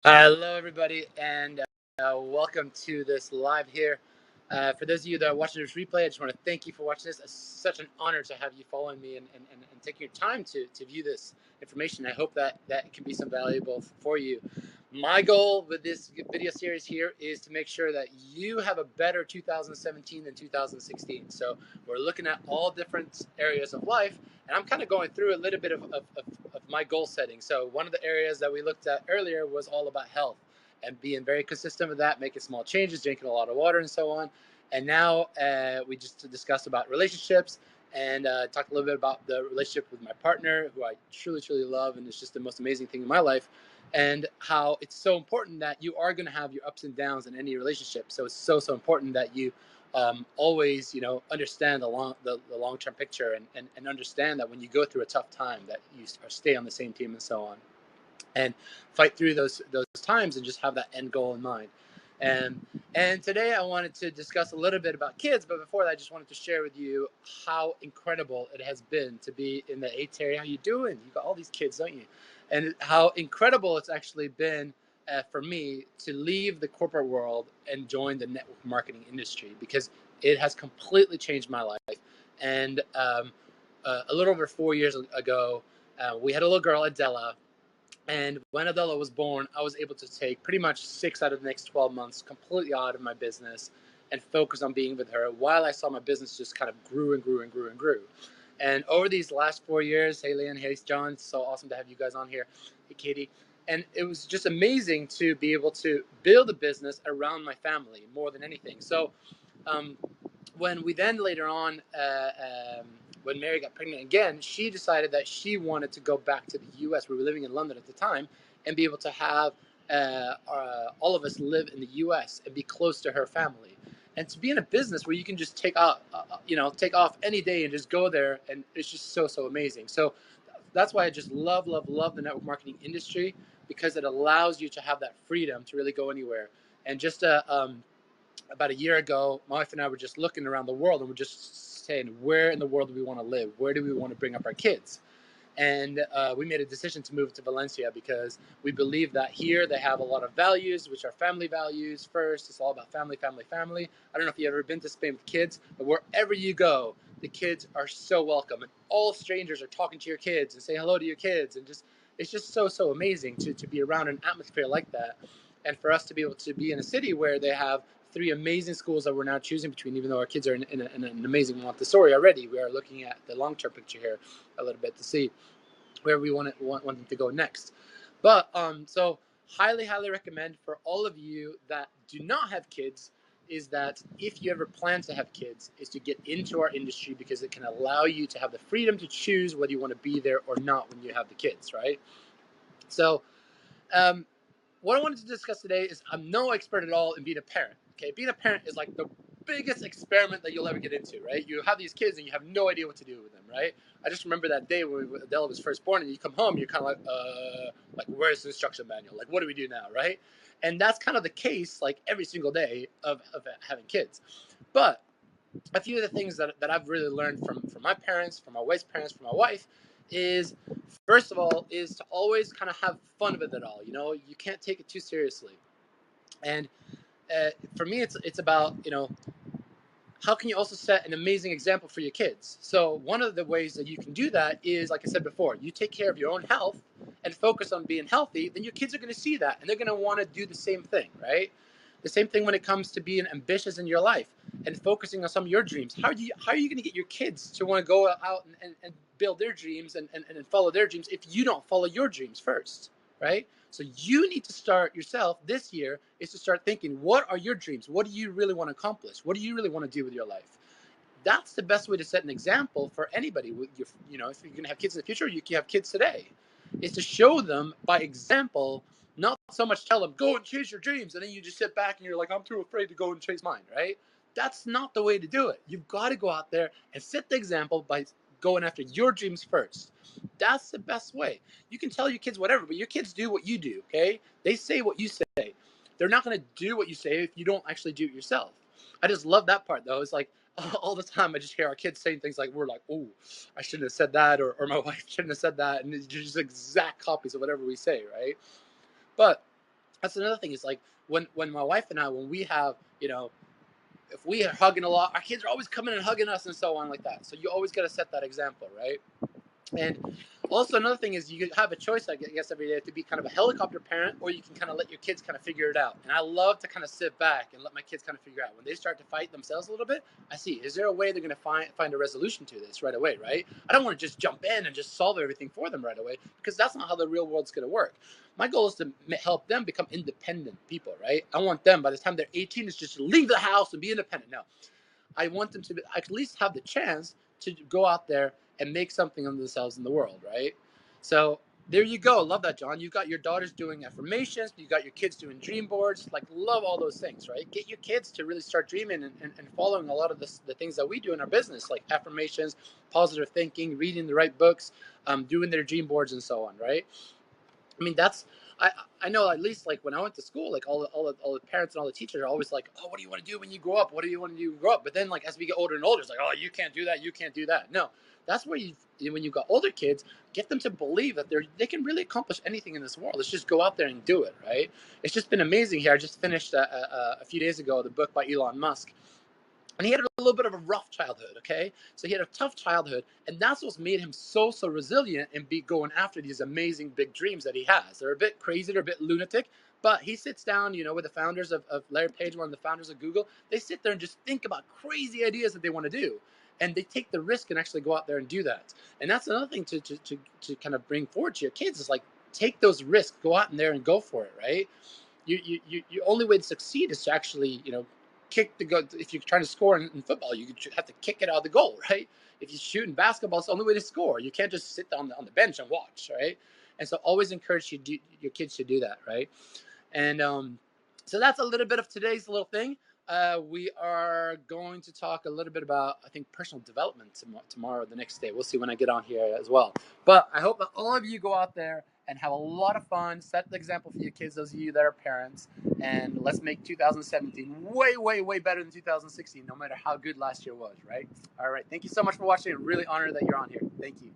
Hello, everybody, and welcome to this live here. For those of you that are watching this replay, I just want to thank you for watching this. It's such an honor to have you following me and taking your time to view this information. I hope that can be some valuable for you. My goal with this video series here is to make sure that you have a better 2017 than 2016. So we're looking at all different areas of life, and I'm kind of going through a little bit of my goal setting. So one of the areas that we looked at earlier was all about health and being very consistent with that, making small changes, drinking a lot of water and so on. And now we just discussed about relationships and talked a little bit about the relationship with my partner, who I truly, truly love, and it's just the most amazing thing in my life, and how it's so important that you are going to have your ups and downs in any relationship. So it's so important that you always, understand the long-term picture and understand that when you go through a tough time that you stay on the same team and so on, and fight through those times and just have that end goal in mind. And today I wanted to discuss a little bit about kids, but before that, I just wanted to share with you how incredible it has been to be in the 8th area. How you doing? You got all these kids, don't you? And how incredible it's actually been for me to leave the corporate world and join the network marketing industry, because it has completely changed my life. And a little over 4 years ago, we had a little girl, Adela, and when Adela was born, I was able to take pretty much 6 out of the next 12 months completely out of my business and focus on being with her, while I saw my business just kind of grew and grew and grew and grew. And over these last 4 years, hey, Leanne, hey, John, it's so awesome to have you guys on here. Hey, Katie. And it was just amazing to be able to build a business around my family more than anything. So um, when we then later on, when Mary got pregnant again, she decided that she wanted to go back to the U.S. We were living in London at the time, and be able to have all of us live in the U.S. and be close to her family, and to be in a business where you can just take off, take off any day and just go there, and it's just so amazing. So that's why I just love the network marketing industry, because it allows you to have that freedom to really go anywhere. And just about a year ago, my wife and I were just looking around the world, and we're just saying, where in the world do we want to live? Where do we want to bring up our kids? And we made a decision to move to Valencia, because we believe that here they have a lot of values, which are family values first. It's all about family, family, family. I don't know if you've ever been to Spain with kids, but wherever you go, the kids are so welcome, and all strangers are talking to your kids and saying hello to your kids, and just it's just so amazing to be around an atmosphere like that, and for us to be able to be in a city where they have three amazing schools that we're now choosing between. Even though our kids are in an amazing Montessori already, we are looking at the long-term picture here a little bit to see where we want them to go next. But so highly recommend for all of you that do not have kids, is that if you ever plan to have kids, is to get into our industry, because it can allow you to have the freedom to choose whether you want to be there or not when you have the kids, right? So um, what I wanted to discuss today is, I'm no expert at all in being a parent. Okay, being a parent is like the biggest experiment that you'll ever get into, right? You have these kids and you have no idea what to do with them, right? I just remember that day when Adela was first born, and you come home, you're kind of like where's the instruction manual? Like, what do we do now, right? And that's kind of the case, like every single day of having kids. But a few of the things that I've really learned from my parents, from my wife's parents, from my wife, is, first of all, is to always kind of have fun with it all. You can't take it too seriously. And for me, it's about, how can you also set an amazing example for your kids? So one of the ways that you can do that is, like I said before, you take care of your own health and focus on being healthy, then your kids are going to see that, and they're going to want to do the same thing, right? The same thing when it comes to being ambitious in your life and focusing on some of your dreams. How are you going to get your kids to want to go out and build their dreams and follow their dreams if you don't follow your dreams first, right? So you need to start yourself this year, is to start thinking, what are your dreams? What do you really want to accomplish? What do you really want to do with your life? That's the best way to set an example for anybody. If you're going to have kids in the future, you can have kids today, is to show them by example, not so much tell them, go and chase your dreams, and then you just sit back and you're like, I'm too afraid to go and chase mine, right? That's not the way to do it. You've got to go out there and set the example by going after your dreams first. That's the best way. You can tell your kids whatever, but your kids do what you do, okay? They say what you say. They're not going to do what you say if you don't actually do it yourself. I just love that part, though. It's like, all the time I just hear our kids saying things like, we're like, oh, I shouldn't have said that, or my wife shouldn't have said that, and it's just exact copies of whatever we say, right? But That's another thing, is like when my wife and I, when we have, if we are hugging a lot, our kids are always coming and hugging us and so on like that. So you always got to set that example, right? And also another thing is you have a choice, I guess, every day to be kind of a helicopter parent, or you can kind of let your kids kind of figure it out. And I love to kind of sit back and let my kids kind of figure out when they start to fight themselves a little bit. I see, is there a way they're going to find a resolution to this right away, right? I don't want to just jump in and just solve everything for them right away, because that's not how the real world's going to work. My goal is to help them become independent people, right? I want them, by the time they're 18, is just to leave the house and be independent. No, I want them to at least have the chance to go out there and make something of themselves in the world, right? So there you go. Love that, John. You got your daughters doing affirmations. You got your kids doing dream boards. Like, love all those things, right? Get your kids to really start dreaming and following a lot of the things that we do in our business, like affirmations, positive thinking, reading the right books, doing their dream boards, and so on, right? I mean, that's I I know, at least like when I went to school, like all the parents and all the teachers are always like, oh, what do you want to do when you grow up? What do you want to do when you grow up? But then, like, as we get older and older, it's like, oh, you can't do that, you can't do that. No, that's where when you've got older kids, get them to believe that they can really accomplish anything in this world. Let's just go out there and do it, right? It's just been amazing here. I just finished a few days ago the book by Elon Musk, and he had a little bit of a rough childhood. Okay, so he had a tough childhood, and that's what's made him so resilient and be going after these amazing big dreams that he has. They're a bit crazy, they're a bit lunatic, but he sits down, with the founders of Larry Page, one of the founders of Google. They sit there and just think about crazy ideas that they want to do, and they take the risk and actually go out there and do that. And that's another thing to kind of bring forward to your kids, is like, take those risks, go out in there and go for it, right? Your only way to succeed is to actually, kick the goal. If you're trying to score in football, you have to kick it out of the goal, right? If you shoot in basketball, it's the only way to score. You can't just sit on the bench and watch, right? And so always encourage your kids to do that, right? And so that's a little bit of today's little thing. We are going to talk a little bit about, I think, personal development tomorrow, the next day. We'll see when I get on here as well. But I hope that all of you go out there and have a lot of fun. Set the example for your kids, those of you that are parents. And let's make 2017 way, way, way better than 2016, no matter how good last year was, right? All right. Thank you so much for watching. I'm really honored that you're on here. Thank you.